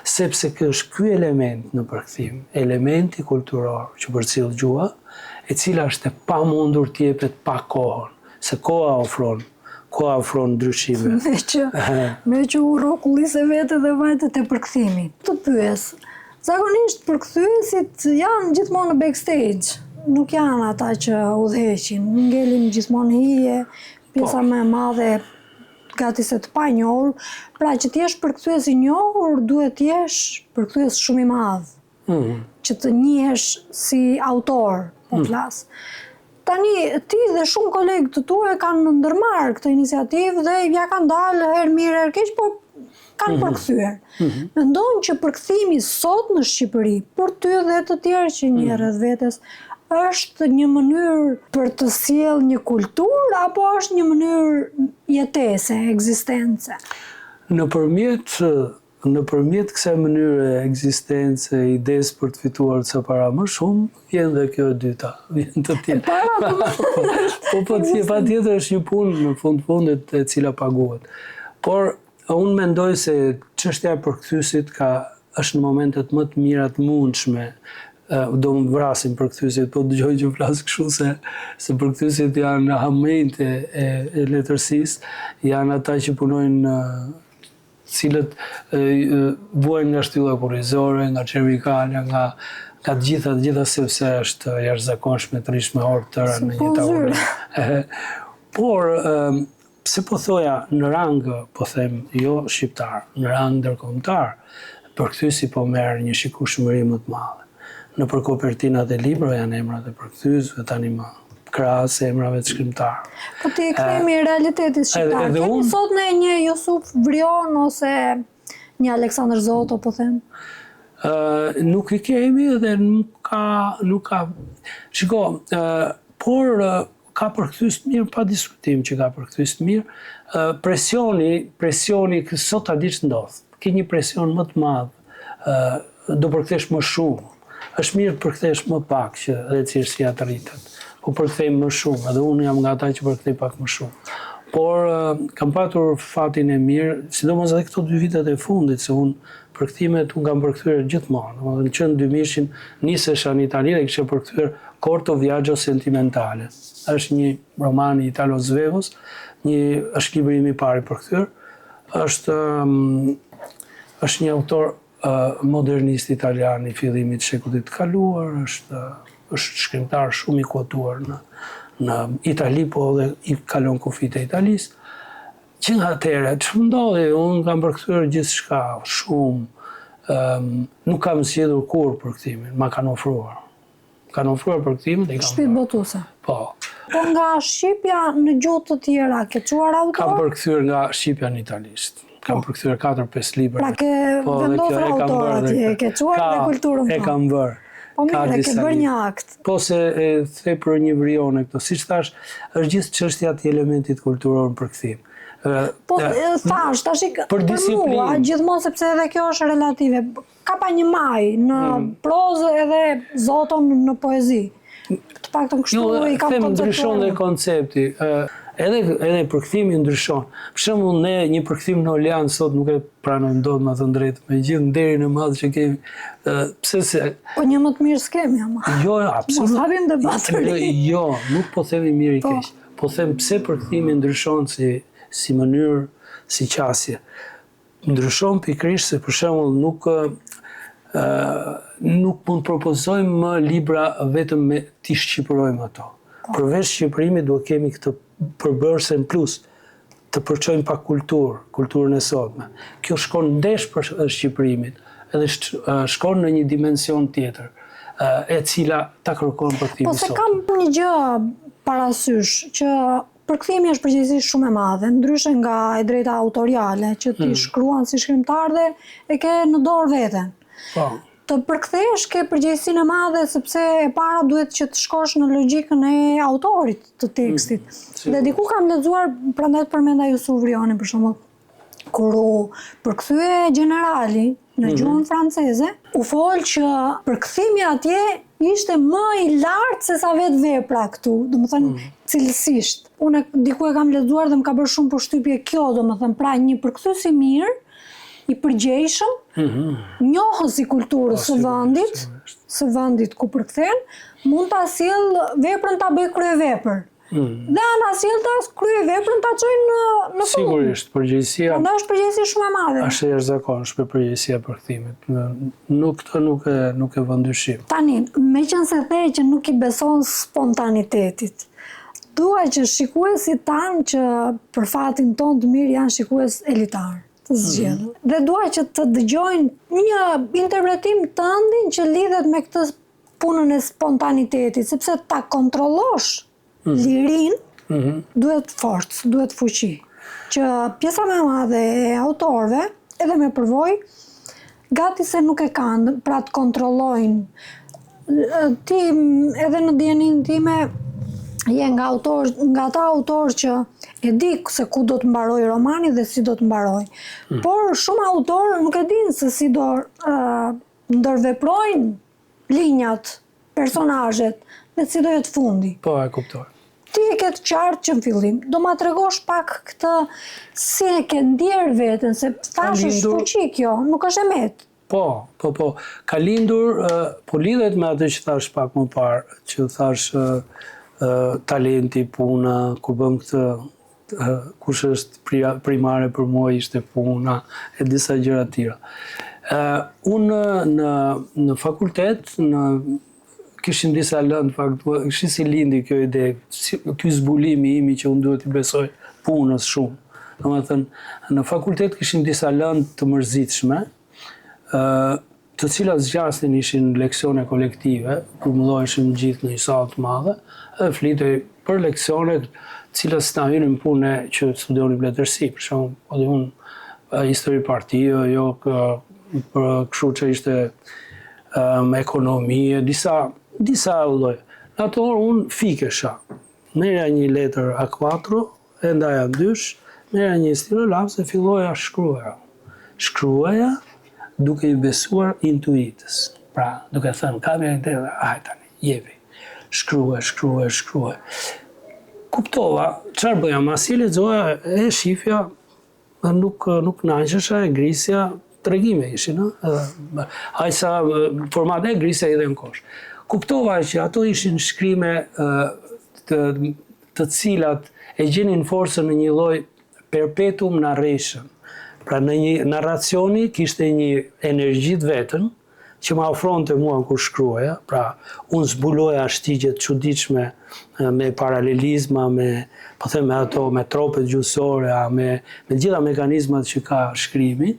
Sepse është ky element në përkthim, elementi kulturor që përcjell gjua, e cila është e pamundur të jepet pa kohën, se koha ofron ndryshime. Me që u rrokullise vete dhe vajtet e përkthimi. Të pyes, zakonisht përkthyesit janë gjithmonë në backstage, nuk janë ata që udhëheqin, ngelim gjithmonë hije, pjesa më e madhe gati se të panjohur, pra që t'jesh përkthyes i njohur, duhet t'jesh përkthyes shumë i madh, që të njihesh si autor, po flas. Tani, ti dhe shumë kolegë të tuaj kanë ndërmarrë këtë iniciativë dhe ja kanë dalë herë mirë herë keq, por kanë përkthyer. Mendon që përkthimi sot në Shqipëri, për ty dhe të tjerë që një rreth vetes, është një mënyrë për të sjellë një kulturë apo është një mënyrë jetese, ekzistence? Nëpërmjet kësaj mënyre ekzistence, idesë për të fituar ca para më shumë, vjen dhe kjo e dyta, vjen të tjetër. Po patjetër është një punë në fundit e cila paguhet. Por unë mendoj se çështja e përkthyesit është në momentet më të mira të mundshme. Do më vrasin përkthyesit, po dëgjoj që flas kështu se përkthyesit janë hamejt e letërsisë, janë ata që punojnë cilët vuajnë nga shtylla kurrizore, nga çervikale, nga të gjitha sepse është jashtëzakonshme të rish me orë tëra në një tavolë. Por pse po thoja në rang, po them jo shqiptar, në rang ndërkombëtar, përkthyesi po merr një shikueshmëri më të madhe. Në përkopertinat e librave janë emrat e përkthyesve tani më krahas emrave të shkrimtarëve. Po ti kthehemi realitetit shqiptar. Kemi sot në një Jusuf Vrion ose një Aleksandër Zoto, po them? Nuk i kemi dhe nuk ka... Shiko, por ka përkthyes të mirë, pa diskutim që ka përkthyes të mirë. Presioni sot a di ç'ndodh. Ke një presion më të madh, do përkthesh më shumë. Është mirë përkthesh më pak që edhe cilësia të rritet. Po përkthejmë më shumë, edhe unë jam nga ata që përkthej pak më shumë. Por kam patur fatin e mirë, sidomos edhe këto 2 vitet e fundit, se unë përkthimet unë kam përkthyer gjithmonë. Domethënë që në 2000 nisesha në Itali dhe kisha përkthyer Corto Viaggio Sentimentale. Është një roman i Italo Zvevos, është libri im i parë i përkthyer. Është një autor modernist italian i fillimit të shekullit të kaluar, është shkrimtar shumë i quotuar në Itali, po dhe i kalon kufit e Italisë. Që nga atëherë, ç'më ndodhi, unë kam përkthyer gjithçka, shumë, nuk kam zgjedhur kur përkthimin, ma kanë ofruar. Kanë ofruar përkthimin dhe i kam Shtëpi botuese. Po. Po nga shqipja në gjuhë të tjera, ke çuar autor? Kam përkthyer nga shqipja në italisht. Kam përkthyer 4-5 libra. Pra ke vendosur autor atje, ke çuar në kulturën. E kam bërë. Po mire, ke bërë një akt. Po se e the për një vrione këto. Siç thash, është gjithë çështja e elementit kulturor në përkthim. Po tash për mua, gjithmonë sepse edhe kjo është relative. Ka pa një maj në prozë edhe Zoton në poezi. Të paktën kështu i kam konceptuar. Ndryshon dhe koncepti. Edhe përkthimi ndryshon. Për shembull, ne një përkthim në Olian sot nuk e pranojmë dot, me të drejtë, me gjithë nderin e madh që kemi. Pse se po një më të mirë s'kemi ama. Jo, absolutisht. Mos hapim debatin. Jo, nuk po themi mirë i keq. Po them pse përkthimi ndryshon si mënyrë, si qasje. Ndryshon pikërisht se për shembull nuk mund të propozojmë më libra vetëm me t'i shqipërojmë ato. Përveç shqipërimit duhet kemi këtë përbërëse në plus, të përçojmë pak kulturën e sotme. Kjo shkon ndesh për shqipërimit, edhe shkon në një dimension tjetër, e cila ta kërkon përkthimi sot. Po se kam një gjë parasysh, që përkthimi është përgjegjësisht shumë e madhe, ndryshe nga e drejta autoriale, që ti shkruan si shkrimtar dhe e ke në dorë veten. Po. Të përkthesh ke përgjegjësinë e madhe sepse e para duhet që të shkosh në logjikën e autorit të tekstit. Dhe diku kam lexuar, prandaj përmenda Jusuf Vrionin për shembull, kur u përkthye generali në gjuhën franceze, u folë që përkthimi atje ishte më i lartë se sa vetë vepra këtu, do më thënë cilësisht. Unë diku e kam lexuar dhe më ka bërë shumë përshtypje kjo, do më thënë, pra një përkthyes i mirë, i përgjegjshëm, njohës i kulturës së vendit ku përkthehen, mund ta sjell veprën ta bëj kryevepër. Dhe ana sjell ta kryeveprën ta çojnë në fund. Sigurisht, përgjegjësia. Prandaj është përgjegjësi shumë e madhe. Është e jashtëzakonshme përgjegjësia e përkthimit. Këtë nuk e vën dyshim. Tani, meqense the që nuk i beson spontanitetit, dua që shikuesit tanë që për fatin ton të mirë janë shikues elitar të zgjedhur. Dhe dua që të dëgjojnë një interpretim tëndin që lidhet me këtë punën e spontanitetit, sepse ta kontrollosh lirin, duhet forcë, duhet fuqi. Që pjesa më e madhe e autorëve, edhe me përvojë, gati se nuk e kanë, pra të kontrollojnë. Ti edhe në dijenin time je nga ata autorë që e di se ku do të mbaroj romani dhe si do të mbaroj. Por shumë autorë nuk e dinë se si do ndërveprojnë linjat, personazhet, dhe si do jetë fundi. Po, e kuptoj. Ti e ke të qartë që në fillim, do ma tregosh pak këtë si e ke ndjerë veten, se thash është fuqi kjo, nuk është e metë. Po. Ka lindur, po lidhet me atë që thash pak më parë, që thash talenti, puna, kur bëm këtë, kush është primare për mua ishte puna, e disa gjëra tjera. Unë në fakultet, kishin disa lëndë, fakt, kishin si lindi kjo ide, ky zbulimi imi që unë duhet i besoj punës shumë. Domethënë, në fakultet kishin disa lëndë të mërzitshme, të cilat zgjasnin ishin leksione kolektive, kur mëdhojshim gjithë në një sallë të madhe, dhe flitej për leksione të cilat s'na hynin punë që studionim letërsi, për shembull, po dhe unë histori partive, jo për kështu që ishte ekonomi, disa lloj. Në ato orë unë fikesha. Merja një letër A4, e ndaja dysh, merja një stilolapse e filloja shkruaja. Shkruaja duke i besuar intuitës. Pra, duke thënë, kamera interne, tani, jepi. Shkruaj. Kuptova, çfarë bëja, masi lexoja, e shifja, nuk naqesha, e grisja, tregime ishin, ajsa format e grisja edhe në kosh. Kuptova që ato ishin shkrime të cilat e gjenin forcën në një lloj perpetuum narration. Pra në një narracioni kishte një energji të vetën që ma ofronte mua kur shkruaja, pra unë zbuloja shtigje të çuditshme me paralelizma, me tropet gjysore, me gjitha mekanizmat që ka shkrimi,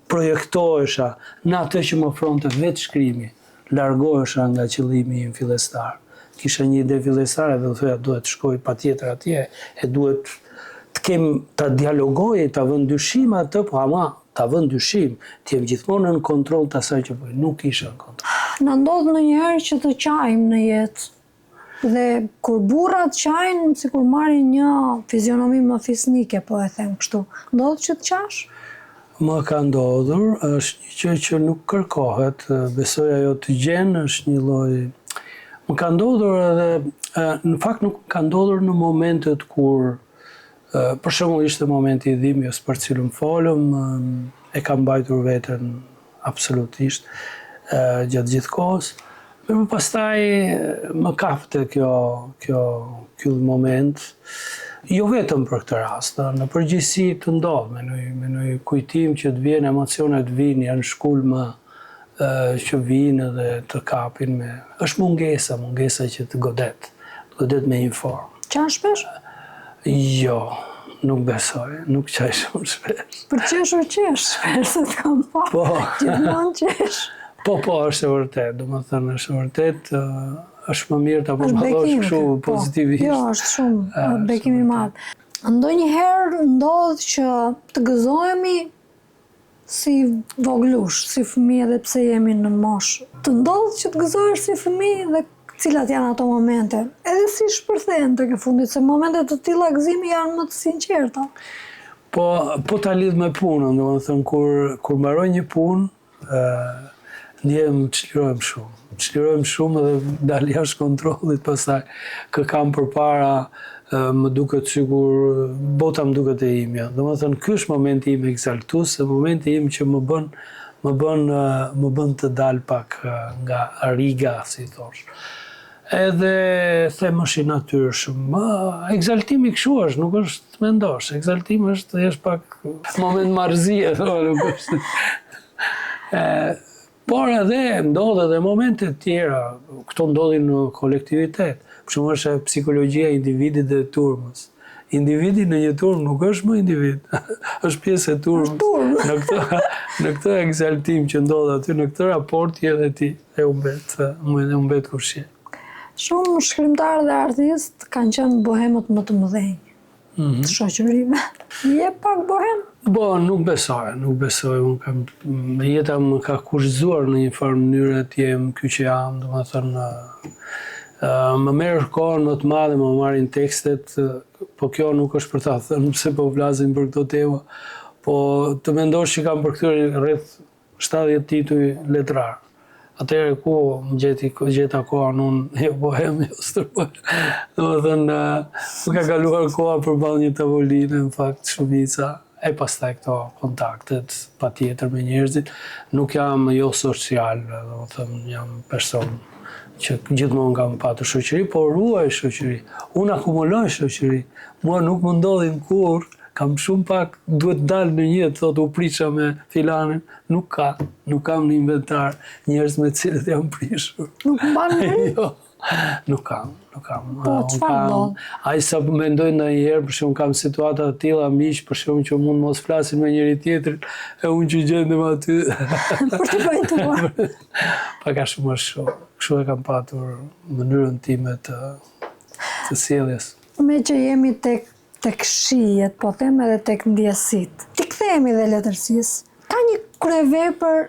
projektohesha në atë që më ofronte vetë shkrimi, largohesha nga qëllimi im fillestar. Kisha një ide fillestare dhe thoya duhet të shkoj patjetër atje, e duhet të kem ta dialogoj, ta vën dyshim atë, po ama ta vën dyshim, të jem gjithmonë në kontroll të asaj që bëj. Nuk isha në kontroll. Na ndodh ndonjëherë që të qajmë në jetë. Dhe kur burrat qajnë, sikur marrin një fizionomi më fisnike, po e them kështu. Ndodh që të qash? Më ka ndodhur, është një gjë që nuk kërkohet, besoj ajo të gjenë, është një lloj. Më ka ndodhur edhe, në fakt nuk ka ndodhur në momentet kur, për shembull ishte momenti i dhimbjes për cilën folëm, e kam mbajtur veten absolutisht gjatë gjithë kohës. Por pastaj më kapte ky moment. Jo vetëm për këtë rast, në përgjithësi të ndodh me një kujtim që të vjen emocionet vinë, janë shkulma që vinë dhe të kapin me. Është mungesa që të godet me inform. Qanë shpesh? Jo, nuk besoj, nuk qaj shumë shpesh. Për qeshur shpesh, se të kam pa, gjithmonë qesh. Po, është e vërtet, domethënë është e vërtet, është më mirë të apërbalosh kështu pozitivisht. Jo, është shumë bekim i madh. Ndonjëherë ndodh që të gëzohemi si voglush, si fëmijë edhe pse jemi në moshë. Të ndodh që të gëzohesh si fëmijë dhe cilat janë ato momente. Edhe si shpërthehen tek e fundit, se momentet të tilla gëzimi janë më të sinqerta. Po ta lidh me punën, domethënë kur mbaroj një punë, ndjehem çlirohem shumë dhe dal jashtë kontrollit, pastaj kë kam përpara më duket sikur bota më duket e imja. Domethënë ky është momenti im ekzaltues, momenti im që më bën të dal pak nga riga, si thosh. Edhe them është i natyrshëm. Ekzaltimi kështu është, nuk është të mendosh. Ekzaltimi është pak moment marrëzie, nuk është. Por edhe ndodhe edhe momente tjera, këto ndodhin në kolektivitet. Për shembull është psikologjia e individit dhe e turmës. Individi në një turmë nuk është më individ, është pjesë e turmës. Në këtë ekzaltim që ndodh aty, në këtë raport edhe ti e humbet kushje. Shumë shkrimtarë dhe artistë kanë qenë bohemët më të mëdhenj të shoqërive. Je pak bohem? Nuk besoj. Jeta më ka kushzuar në një farë mënyrë të jem ky që jam, domethënë më merr kohën më të madhe, më marrin tekstet, po kjo nuk është për ta thënë pse po flasim për këto tema, po të mendosh që kam përkthyer rreth 70 tituj letrar. Atëherë ku më gjeta kohën unë, jo bohem, jo stërpër. Domethënë, më ka kaluar koha përballë një tavoline, në fakt, shumica. E pastaj këto kontaktet, patjetër me njerëzit. Nuk jam jo social, domethënë jam person që gjithmonë kam patur shoqëri, por ruaj shoqëri. Unë akumuloj shoqëri. Mua nuk më ndodhin kurrë. Kam shumë pak, duhet dalë në jetë, thotë u prisha me filanin, nuk kam në inventar njerëz me cilët jam prishur. Nuk mban mëri? Jo, nuk kam. Po, çfarë ndodh? Ai sa mendoj ndonjëherë, për shembull kam situata të tilla miq, për shembull që mund mos flasin me njëri tjetrin, e unë që gjendem aty. Për të pajtuar. Pak a shumë është shumë. Kështu e kam patur mënyrën time të sjelljes. Me që jemi tek shijet, po them edhe tek ndjesit. Ti kthehemi dhe letërsisë. Ka një kryevepër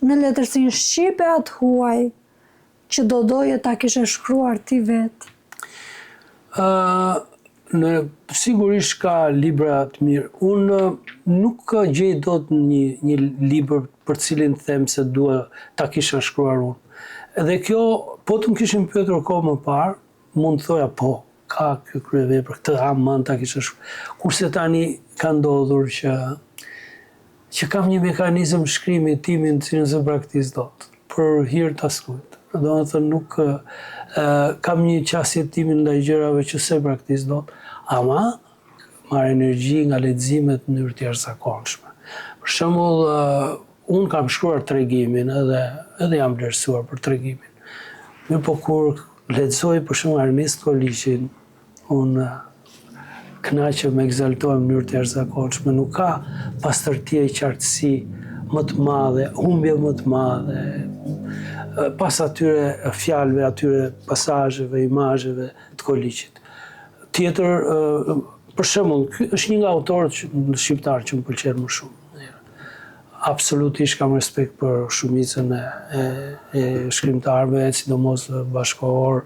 në letërsinë shqipe atë huaj që do doje ta kishe shkruar ti vetë? Sigurisht ka libra të mirë. Unë nuk gjej dot një libër për cilin them se dua ta kisha shkruar unë. Edhe kjo, po të më kishin pyetur kohë më parë, mund të thoja po, ka kjo kryevepër, këtë mand ta kisha shkruar. Kurse tani ka ndodhur që kam një mekanizëm shkrimi timin të cilën se praktis dot, për hir të askujt. Domethënë nuk kam një qasje timin ndaj gjërave që se praktis dot, ama marr energji nga leximet në mënyrë të jashtëzakonshme. Për shembull, unë kam shkruar tregimin edhe jam vlerësuar për tregimin. Mirë, po kur lexoj për shembull Ernest Koliqin, unë kënaqem, me ekzaltohem në mënyrë të jashtëzakonshme, nuk ka pastërtie e qartësi më të madhe, humbje më të madhe, pas atyre fjalëve, atyre pasazheve, imazheve të Koliqit. Tjetër, për shembull, ky është një nga autorët shqiptar që më pëlqen më shumë. Absolutisht kam respekt për shumicën e shkrimtarëve, sidomos bashkëkohor,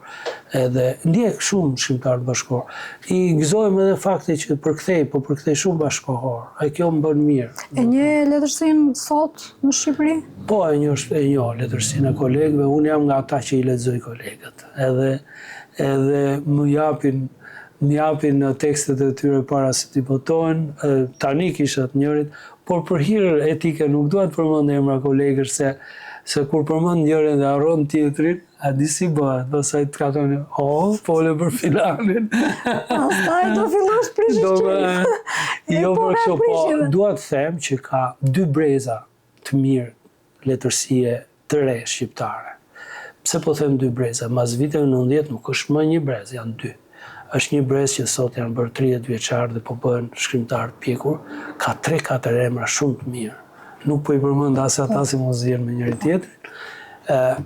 edhe ndjek shumë shkrimtarë bashkëkohor. I gëzohem edhe fakti që përkthej shumë bashkëkohor. Ai kjo më bën mirë. E një letërsinë sot në Shqipëri? Po, e një letërsinë e kolegëve. Unë jam nga ata që i lexoj kolegët. Edhe më japin tekstet e tyre para se t'i votojnë. Tani kisha të njërit, por për hir etike nuk dua të përmend emra kolegësh se kur përmend njërin dhe harron tjetrin, a di si bëhet, pastaj të ka thonë, fole për filanin. Pastaj do fillosh prishje. Jo për kështu, po dua të them që ka dy breza të mirë letërsie të re shqiptare. Pse po them dy breza? Mas viteve 90 nuk është më një brez, janë dy. Është një brez që sot janë bërë 30 vjeçar dhe po bëhen shkrimtar të pjekur, ka 3-4 emra shumë të mirë. Nuk po i përmend as ata si mos vjen me njëri tjetrin.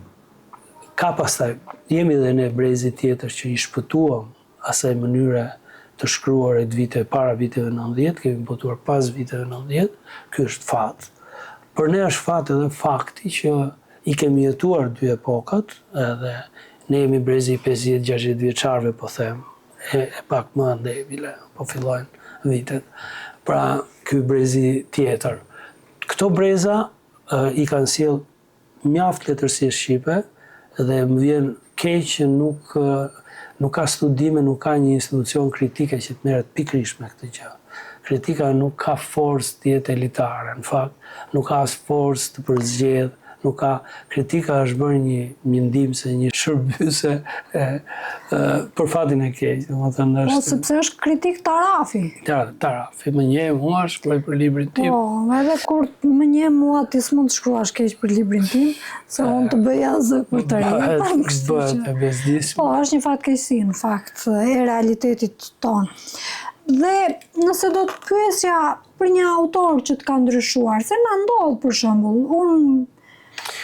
Ka pastaj, jemi edhe ne brezi tjetër që i shpëtuam asaj mënyre të shkruar para viteve 90, kemi botuar pas viteve 90, ky është fat. Për ne është fat edhe fakti që i kemi jetuar dy epokat, edhe ne jemi brezi 50-60 vjeçarve, po them, e pak më andej, bile, po fillojnë vitet. Pra, ky brezi tjetër. Këto breza i kanë sjell mjaft letërsi shqipe dhe më vjen keq që nuk ka studime, nuk ka një institucion kritike që të merret pikërisht me këtë gjë. Kritika nuk ka forcë të jetë elitare, në fakt, nuk ka as forcë të përzgjedh, nuk ka, kritika është bërë një mendim se një shërbyse për fatin e keq, domethënë është. Po sepse është kritik tarafi. Tarafi, më njeh mua, shkruaj për librin tim. Po, edhe kur më njeh mua ti s'mund të shkruash keq për librin tim, se unë të bëj azë për të rinj. Bëhet e bezdisme. Po, është një fatkeqësi në fakt e realitetit tonë. Dhe nëse do të pyesja për një autor që të ka ndryshuar, se na ndodh për shembull, unë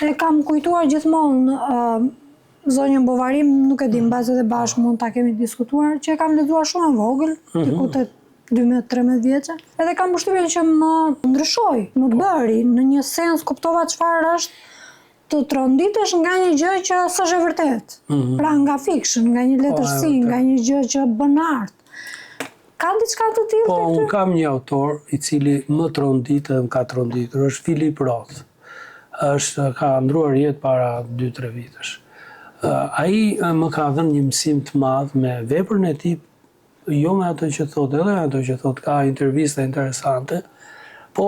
e kam kujtuar gjithmonë zonjën Bovarim, nuk e di, mbas edhe bashkë mund ta kemi diskutuar, që e kam lexuar shumë e vogël, diku te 12-13 vjeçe, edhe kam përshtypjen që më ndryshoi, më bëri në një sens, kuptova çfarë është të tronditesh nga një gjë që s'është e vërtetë. Pra nga fiction, nga një letërsi, nga një gjë që bën art. Ka diçka të tillë? Po, unë kam një autor i cili më trondit dhe më ka tronditur, është Philip Roth. Ka ndruar jetë para 2-3 vitesh. Ai më ka dhënë një mësim të madh me veprën e tij, jo me ato që thotë, edhe ato që thotë, ka intervista interesante, po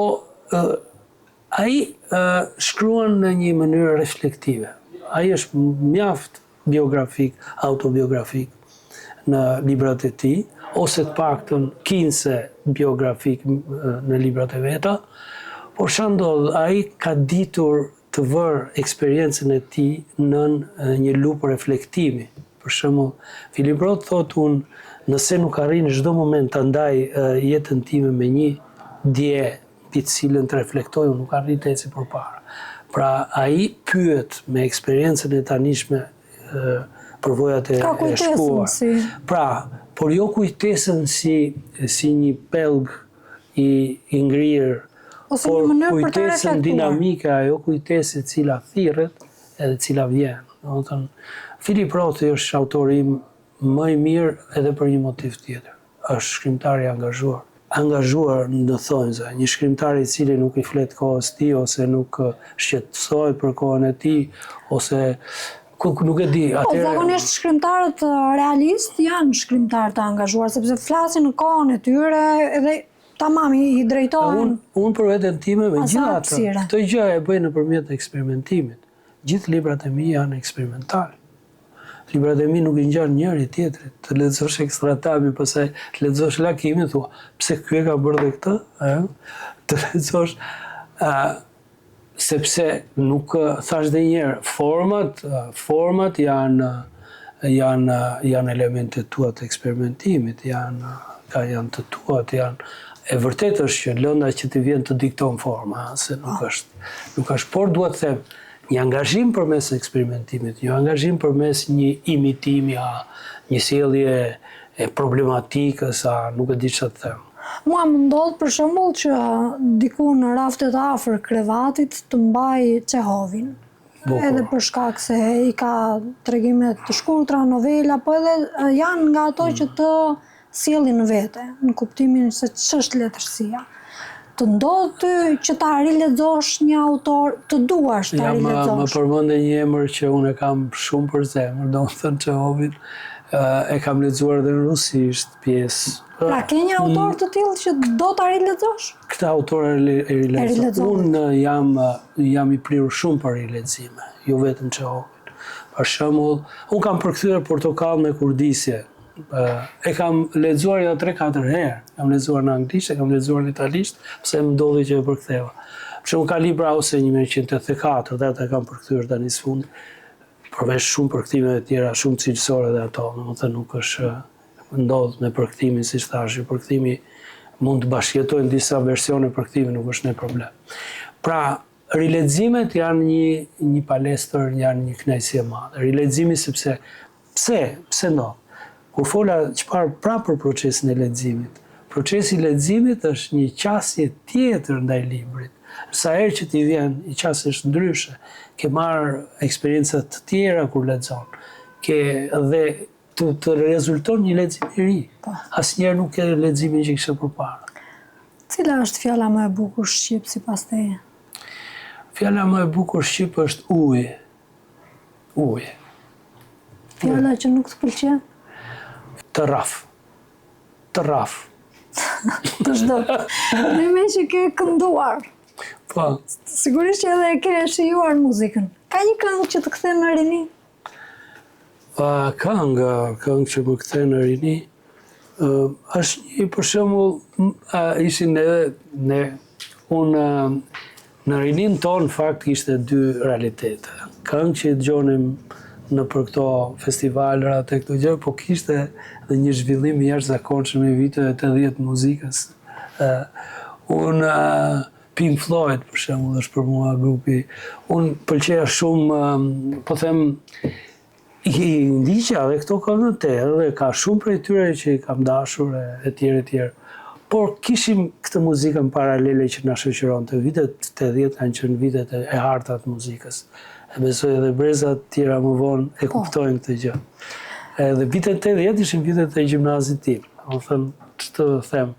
ai shkruan në një mënyrë reflektive. Ai është mjaft biografik, autobiografik në librat e tij, ose të paktën kinse biografik në librat e veta, por çfarë ndodh, ai ka ditur të vërë eksperiencën e tij në një lupë reflektimi. Për shembull, Philip Roth thotë, unë nëse nuk arrin në çdo moment ta ndaj jetën time me një dje mbi të cilën të reflektoj, unë nuk arrin të eci përpara. Pra ai pyet me eksperiencën e tanishme përvojat e shkuar. Pra, por jo kujtesën si një pelg i ngrirë, por kujtesën dinamike, ajo kujtesë e cila thirret edhe cila vjen. Domethënë, Philip Roth është autori im më i mirë edhe për një motiv tjetër. Është shkrimtar i angazhuar. Angazhuar në thonjza, një shkrimtar i cili nuk i flet kohës tij, ose nuk shqetësohet për kohën e tij, ose nuk e di. Zakonisht shkrimtarët realist janë shkrimtarë të angazhuar, sepse flasin në kohën e tyre edhe tamam i drejtohen. Unë për veten time me gjithatë, këtë gjë e bëj nëpërmjet eksperimentimit. Gjithë librat e mi janë eksperimental. Librat e mi nuk i ngjan njëri tjetrit. Të lexosh Ekstratami, pastaj të lexosh Lakimin, thua, pse ky e ka bërë dhe këtë? Të lexosh sepse nuk thash dhe një herë, format janë elementet tua të eksperimentimit, janë të tuat, e vërtet është që lënda që të vjen të dikton forma, se nuk është, por duhet të them, një angazhim përmes eksperimentimit, një angazhim përmes një imitimi, një sjellje e problematikës, nuk e di çfarë të them. Mua më ndodh për shembull që diku në raftet afër krevatit të mbaj Çehovin. Edhe për shkak se i ka tregime të shkurtra, novela, po edhe janë nga ato që të sjellin në vete, në kuptimin se ç'është letërsia. Të ndodh ty që ta rilexosh një autor, të duash ta rilexosh. Më përmend një emër që unë e kam shumë për zemër, domethënë Çehovin, e kam lexuar edhe në rusisht pjesë. Pra ke një autor të tillë që do ta rilexosh? Këtë autor e rilexoj. Unë jam i prirur shumë për rilexime, jo vetëm Çehovin. Për shembull, unë kam përkthyer Portokall me Kurdisje. E kam lexuar ja 3-4 herë. Kam lexuar në anglisht, e kam lexuar në italisht, pse më ndodhi që e përktheva. Për shembull, ka libra ose 1984, dhe ata e kam përkthyer tani së fundi. Përveç shumë përkthimeve të tjera, shumë cilësore dhe ato, domethënë nuk është ndodh me përkthimin, siç thash, përkthimi mund të bashkëjetojnë disa versione përkthimi, nuk është ne problem. Pra, rileximet janë një palestër, janë një kënaqësi e madhe. Rileximi sepse pse ndodh? Kur fola çfarë prapë për procesin e leximit. Procesi i leximit është një qasje tjetër ndaj librit. Sa herë që ti vjen, i qasësh ndryshe. Ke marrë eksperienca të tjera kur lexon. Dhe të rezulton një lexim i ri. Asnjëherë nuk ke leximin që kishe përpara. Cila është fjala më e bukur shqip sipas teje? Fjala më e bukur shqip është ujë. Ujë. Fjala që nuk të pëlqen? Të rraf. Të rraf. Të çdo. Në me që ke kënduar. Po. Sigurisht që edhe ke shijuar muzikën. Ka një këngë që të kthen në rini? Këngë që më kthen në rini, është një, për shembull, ishin edhe unë në rinin tonë fakt kishte dy realitete. Këngë që i dëgjonim në për këto festivalrat e këto gjë, po kishte edhe një zhvillim i jashtëzakonshëm i viteve 80 muzikës. Unë Pink Floyd, për shembull, është për mua grupi. Unë pëlqeja shumë, po them, i ndiqja dhe këto këngët të edhe ka shumë prej tyre që i kam dashur e tjerë. Por kishim këtë muzikën paralele që na shoqëronte. Vitet 80 kanë qenë vitet e harta të muzikës. E besoj edhe brezat tjera më vonë e kuptojnë këtë gjë. Edhe vitet 80 ishin vitet e gjimnazit tim. Do thënë, ç'të them,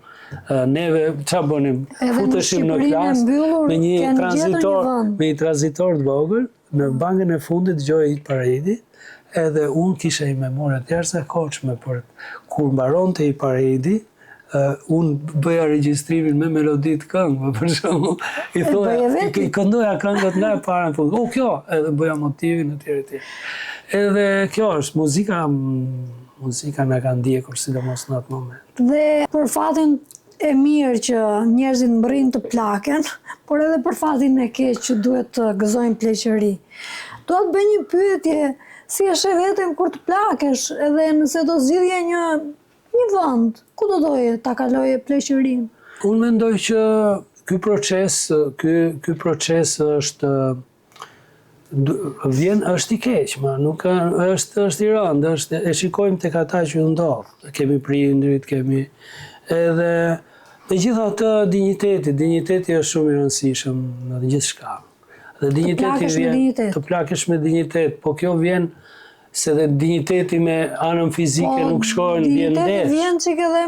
neve ç'a bënim? Futeshim në klasë me një tranzitor të vogël, në bankën e fundit dëgjohej Hit Parade, edhe unë kisha i memoria të jashtëzakonshme për kur mbaronte Hit Parade, unë bëja regjistrimin me melodi të këngëve, për shembull, i këndoja këngët nga e para në fund. Kjo, edhe bëja motivin e tjerë. Edhe kjo është muzika na ka ndjekur sidomos në atë moment. Dhe për fatin e mirë që njerëzit mbërrin të plaken, por edhe për fatin e keq që duhet të gëzojnë pleqëri. Do të bëj një pyetje, si e sheh veten kur të plakesh, edhe nëse do zgjidhje një vend, ku do doje ta kaloje pleqërinë? Unë mendoj që ky proces është është i keq, nuk është i rëndë, e shikojmë tek ata që ndodh. Kemi prindrit, kemi edhe megjithatë digniteti është shumë i rëndësishëm në gjithçka. Dhe digniteti vjen të plakesh me dignitet, po kjo vjen se dhe digniteti me anën fizike nuk shkojnë vjen ndesh. Digniteti vjen që edhe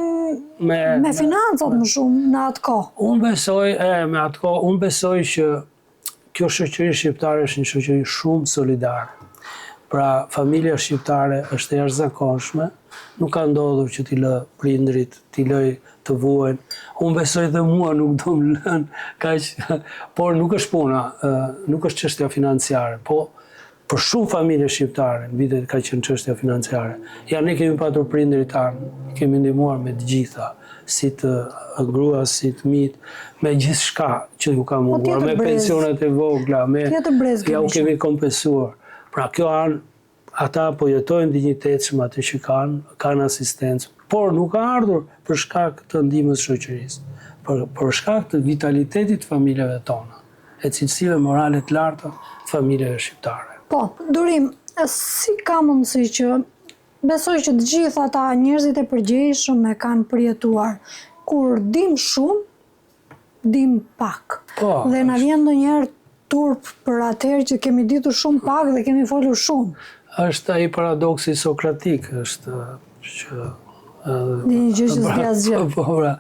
me financat më shumë në atë kohë. Unë besoj që kjo shoqëri shqiptare është një shoqëri shumë solidare. Pra, familja shqiptare është e jashtëzakonshme, nuk ka ndodhur që t'i lë prindrit, t'i lëj të vuajnë. Unë besoj dhe mua nuk do më lënë kaq, por nuk është puna, nuk është çështja financiare, po për shumë familje shqiptare në vitet ka qenë çështja financiare. Ja, ne kemi patur prindrit tanë, kemi ndihmuar me të gjitha, si të gruas, si të mit, me gjithçka që ju ka munduar, me pensionet e vogla, ja u kemi kompensuar. Pra kjo anë, ata po jetojnë dinjitetshëm atë që kanë asistencë, por nuk ka ardhur për shkak të ndihmës shoqërisë, për shkak të vitalitetit të familjeve tona, e cilësive morale të larta të familjeve shqiptare. Po, Durim, si ka mundësi që besoj që të gjithë ata njerëzit e përgjegjshëm e kanë përjetuar, kur dim shumë, dim pak. Dhe na vjen ndonjëherë turp për atëherë që kemi ditur shumë pak dhe kemi folur shumë. Është ai paradoksi sokratik, është që një gjë që s'ka asgjë. Po, pra,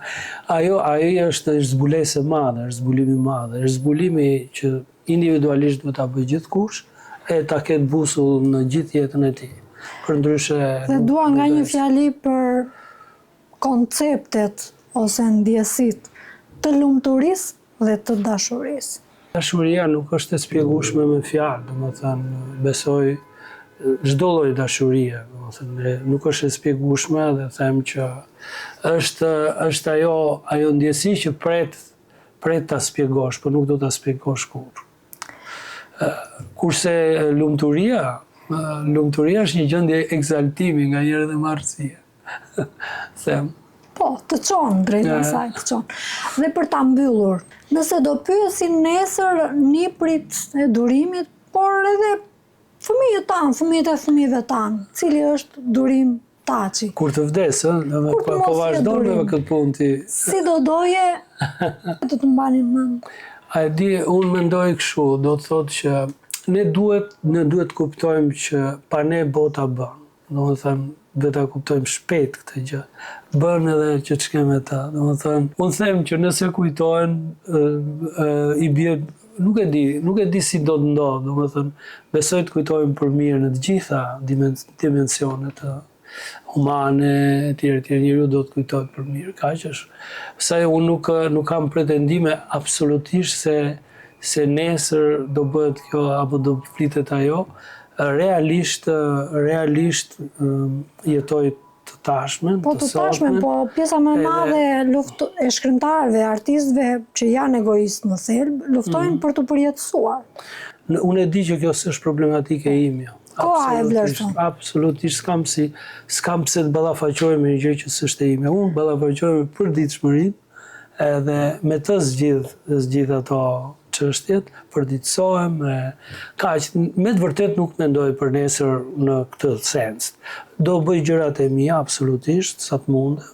ajo është zbulesë e madhe, është zbulimi i madh, është zbulimi që individualisht duhet ta bëjë gjithkush, e ta ketë busull në gjithë jetën e tij. Përndryshe. Dhe dua nga një fjali për konceptet ose ndjesitë të lumturisë dhe të dashurisë. Dashuria nuk është e shpjegueshme me fjalë, domethënë besoj çdo lloj dashurie, domethënë nuk është e shpjegueshme dhe them që është ajo ndjesi që pret ta shpjegosh, por nuk do ta shpjegosh kurrë. Kurse lumturia është një gjendje ekzaltimi, nganjëherë edhe marrësie. Them. Po, të çonë drejt asaj, të çonë. Dhe për ta mbyllur, nëse do pyesin nesër niprit e Durimit, por edhe fëmijët tanë, fëmijët e fëmijëve tanë, cili është Durim Taçi. Kur të vdesë, po vazhdon me këtë punë ti. Si do doje të mbanin mend? A e di, unë mendoj kështu, do të thotë që ne duhet kuptojmë që pa ne bota bën. Do të them, dhe ta kuptojmë shpejt këtë gjë. Bën edhe që të shkem e ta. Domethënë, unë them që nëse kujtohen, i bie, nuk e di si do të ndodhë, domethënë, besoj të kujtojmë për mirë në të gjitha dimensionet humane, etj, njeriu do të kujtohet për mirë, kaq është. Sa unë nuk kam pretendime absolutisht se nesër do bëhet kjo apo do flitet ajo. Realisht jetoj të tashmen, po të tashmen, po pjesa më e madhe e shkrimtarëve, artistëve që janë egoistë në thelb, luftojnë për të përjetësuar. Unë e di që kjo s'është problematike ime. Koha e vlerëson. Absolutisht s'kam pse të ballafaqoj me një gjë që s'është e ime. Unë ballafaqoj me përditshmërinë, edhe me të zgjidh ato çështjet, përditësohem, kaq, me të vërtet nuk mendoj për nesër në këtë sens. Do bëj gjërat e mia absolutisht sa të mundem,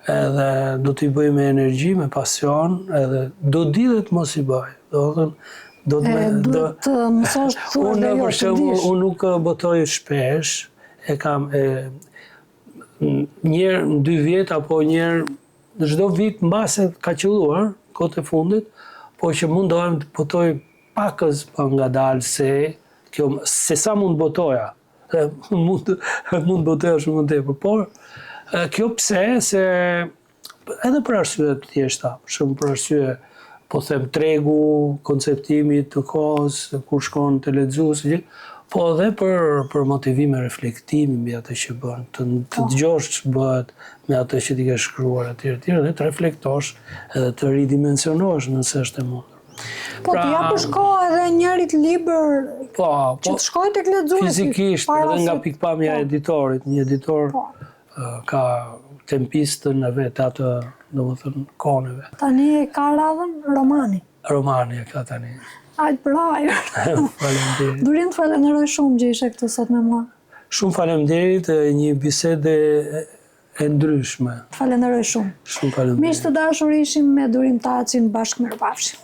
edhe do t'i bëj me energji, me pasion, edhe do di dhe të mos i bëj. Duhet të mësosh të thuash dhe jo të dish. Unë nuk botoj shpesh, e kam njerë në 2 vjet apo njerë në çdo vit mbase ka qelluar kohët e fundit, po që mundohem të botoj pakës pa ngadalë se sa mund botoja. Mund botoja shumë më tepër, por kjo pse se edhe për arsye të thjeshta, shumë për arsye po them tregu, konceptimi të kohës, kur shkon të lexuesi, po edhe për motivime reflektimi mbi atë që bën, të dëgjosh ç'bëhet bëhet me atë që ti ke shkruar etj, dhe të reflektosh edhe të ridimensionosh nëse është e mundur. Po të japësh kohë edhe njërit libër që të shkojë tek lexuesi. Fizikisht, edhe nga pikpamja e editorit, një editor ka tempistën e vet atë, domethënë kohën e vet. Tani e ka radhën romani. Romani e ka tani. Ajt braj. Faleminderit. Durin të falenderoj shumë që ishe këtu sot me mua. Shumë faleminderit, një bisede e ndryshme. Falenderoj shumë. Shumë faleminderit. Miq të dashur, ishim me Durim Taçin, bashkë mirëpafshim.